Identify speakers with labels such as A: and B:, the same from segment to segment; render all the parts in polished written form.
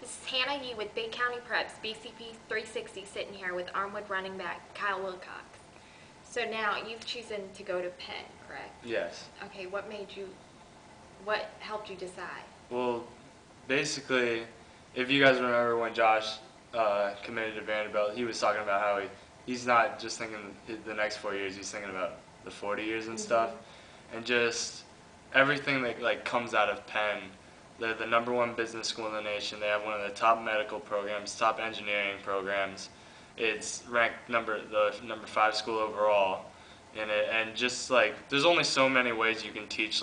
A: This is Hannah Yee with Bay County Preps, BCP 360, sitting here with Armwood running back Kyle Wilcox. So now you've chosen to go to Penn, correct?
B: Yes.
A: Okay, what helped you decide?
B: Well, basically, if you guys remember when Josh committed to Vanderbilt, he was talking about how he's not just thinking the next 4 years, he's thinking about the 40 years and stuff. And just everything that comes out of Penn. They're the #1 business school in the nation. They have one of the top medical programs, top engineering programs. It's ranked the number 5 school overall in it. And just there's only so many ways you can teach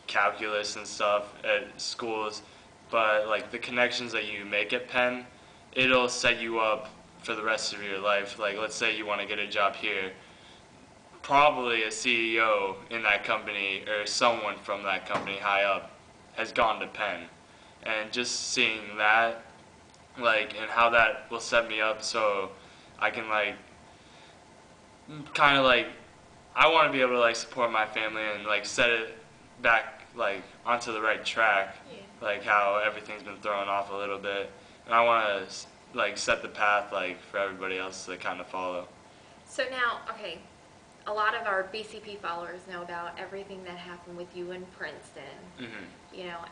B: calculus and stuff at schools, but the connections that you make at Penn, it'll set you up for the rest of your life. Let's say you want to get a job here. Probably a CEO in that company or someone from that company high up has gone to Penn, and just seeing that, and how that will set me up so I can I want to be able to support my family and set it back onto the right track, how everything's been thrown off a little bit, and I want to set the path for everybody else to kind of follow.
A: So now, okay, a lot of our BCP followers know about everything that happened with you in Princeton,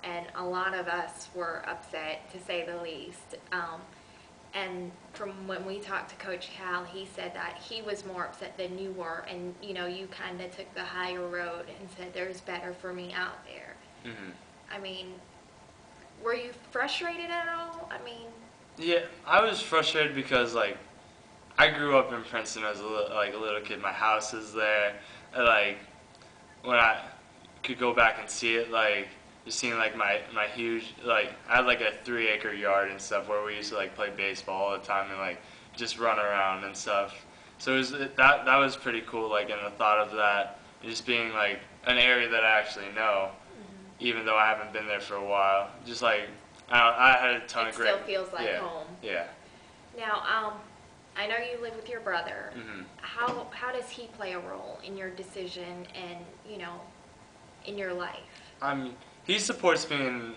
A: and a lot of us were upset, to say the least. And from when we talked to Coach Cal, he said that he was more upset than you were, and you kind of took the higher road and said there's better for me out there. I mean, were you frustrated at all? I mean,
B: yeah, I was frustrated because I grew up in Princeton as a little kid. My house is there. When I could go back and see it, just seeing my huge I had a 3-acre yard and stuff where we used to play baseball all the time and just run around and stuff. So it was, that was pretty cool. And the thought of that just being an area that I actually know, even though I haven't been there for a while. Just I had a ton of great.
A: It still feels like home.
B: Yeah.
A: Now, I know you live with your brother. How does he play a role in your decision and in your life?
B: He supports me in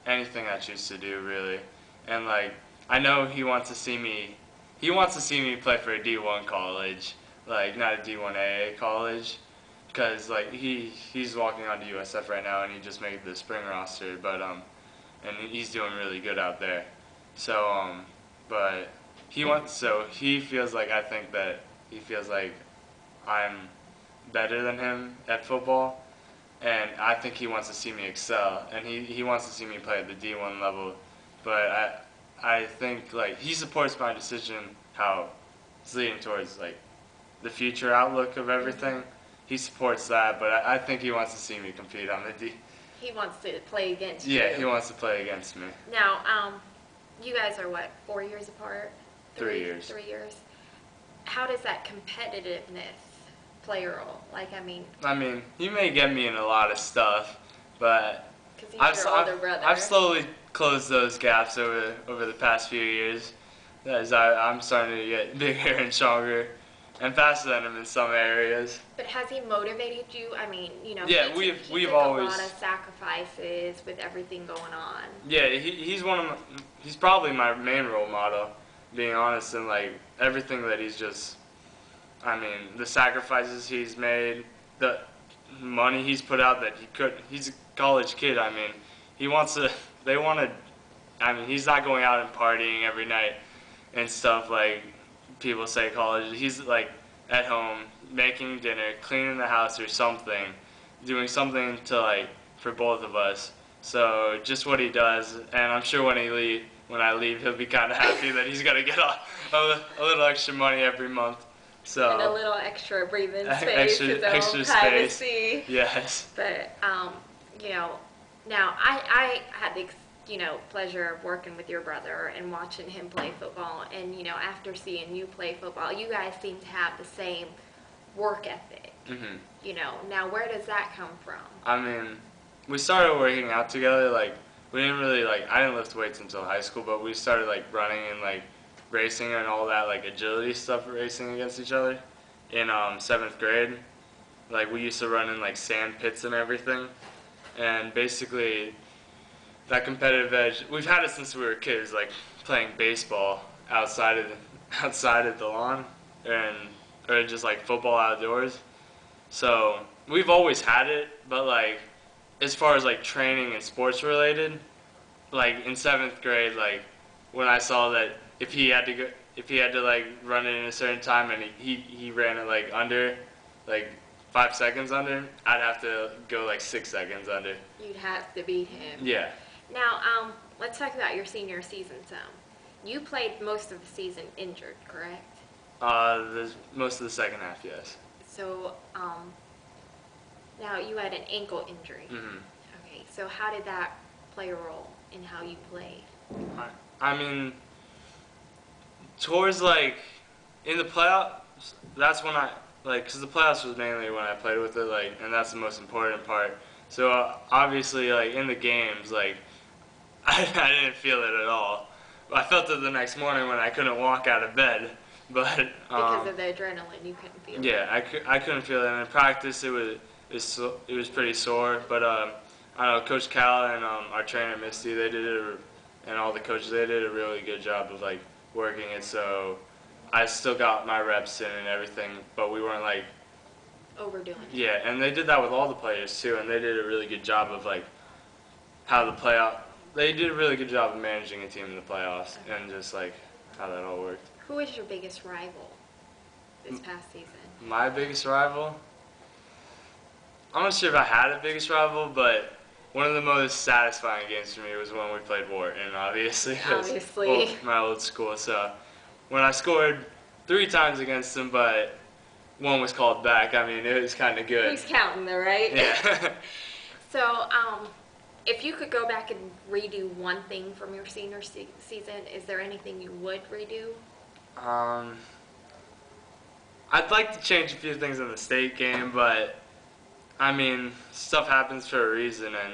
B: anything I choose to do, really, and I know he wants to see me. He wants to see me play for a D1 college, not a D1AA college, because he's walking on to USF right now and he just made the spring roster, but and he's doing really good out there. So but he feels I think that he feels I'm better than him at football, and I think he wants to see me excel, and he wants to see me play at the D1 level, but I think he supports my decision, how it's leading towards the future outlook of everything. He supports that, but I think he wants to see me compete on the D.
A: He wants to play against you.
B: Yeah, he wants to play against me.
A: Now, you guys are what, 4 years apart?
B: 3 years.
A: 3 years. How does that competitiveness play a role? I mean,
B: he may get me in a lot of stuff, but
A: because he's your older brother.
B: I've slowly closed those gaps over the past few years, as I'm starting to get bigger and stronger and faster than him in some areas.
A: But has he motivated you? I mean,
B: yeah,
A: he
B: we've
A: took
B: always
A: a lot of sacrifices with everything going on.
B: Yeah, he's probably my main role model, being honest, and everything that he's just. The sacrifices he's made, the money he's put out that he's a college kid. He wants to, he's not going out and partying every night and stuff people say college. He's at home, making dinner, cleaning the house or something, doing something to for both of us. So just what he does, and I'm sure when I leave, he'll be kind of happy that he's going to get a little extra money every month. So,
A: and a little extra breathing space,
B: extra
A: privacy.
B: Yes.
A: But now I had the pleasure of working with your brother and watching him play football, and after seeing you play football, you guys seem to have the same work ethic. Now where does that come from?
B: We started working out together. We didn't really I didn't lift weights until high school, but we started running and racing and all that agility stuff, racing against each other in 7th grade. We used to run in sand pits and everything, and basically that competitive edge. We've had it since we were kids, like playing baseball outside of the lawn, and or just like football outdoors. So we've always had it, but like as far as like training and sports related, like in 7th grade, like when I saw that if he had to like run it in a certain time and he ran it like under, like 5 seconds under, I'd have to go like 6 seconds under.
A: You'd have to beat him.
B: Yeah.
A: Now, let's talk about your senior season some. You played most of the season injured, correct?
B: Most of the second half, yes.
A: So, now you had an ankle injury.
B: Mhm.
A: Okay, so how did that play a role in how you played?
B: I mean, towards like in the playoffs, that's when I like because the playoffs was mainly when I played with it, like, and that's the most important part. So obviously, like in the games, like I didn't feel it at all. I felt it the next morning when I couldn't walk out of bed, but
A: Because of the adrenaline, you couldn't feel it.
B: yeah, I couldn't feel it. And in practice, it was pretty sore. But I don't know, Coach Cal and our trainer Misty, and all the coaches, they did a really good job of like working it. So I still got my reps in and everything, but we weren't like
A: Overdoing it.
B: yeah. And they did that with all the players too, and they did a really good job of like how the playoff. They did a really good job of managing a team in the playoffs and just like how that all worked.
A: Who was your biggest rival this past season?
B: My biggest rival? I'm not sure if I had a biggest rival, but one of the most satisfying games for me was when we played Wharton, obviously. 'Cause,
A: Obviously.
B: well, my old school. So when I scored 3 times against them, but one was called back, I mean, it was kind of good.
A: Who's counting though, right?
B: Yeah.
A: So, if you could go back and redo one thing from your senior season, is there anything you would redo?
B: I'd like to change a few things in the state game, but I mean, stuff happens for a reason, and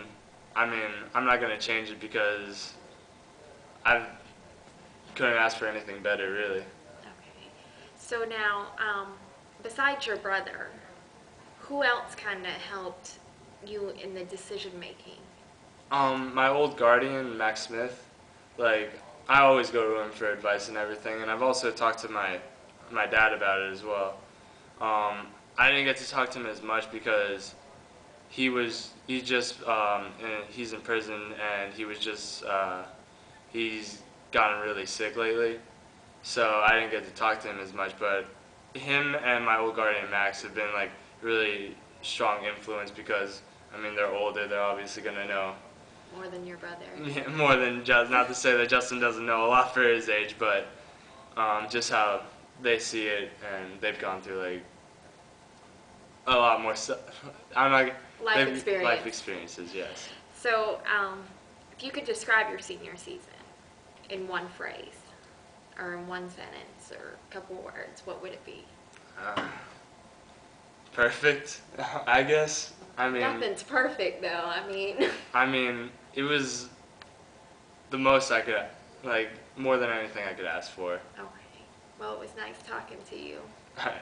B: I mean, I'm not going to change it because I couldn't ask for anything better, really.
A: Okay. So now, besides your brother, who else kind of helped you in the decision making?
B: My old guardian, Max Smith, like, I always go to him for advice and everything, and I've also talked to my dad about it as well. I didn't get to talk to him as much because he's in prison, and he's gotten really sick lately, so I didn't get to talk to him as much, but him and my old guardian, Max, have been like really strong influence because, I mean, they're older, they're obviously going to know.
A: More than your brother.
B: Yeah, more than Justin. Not to say that Justin doesn't know a lot for his age, but just how they see it, and they've gone through like a lot more stuff. Life experiences, yes.
A: So, if you could describe your senior season in one phrase, or in one sentence, or a couple words, what would it be?
B: Perfect, I guess. I mean,
A: Nothing's perfect, though.
B: I mean, it was the most I could, like, more than anything I could ask for.
A: Okay. Well, it was nice talking to you.
B: All right.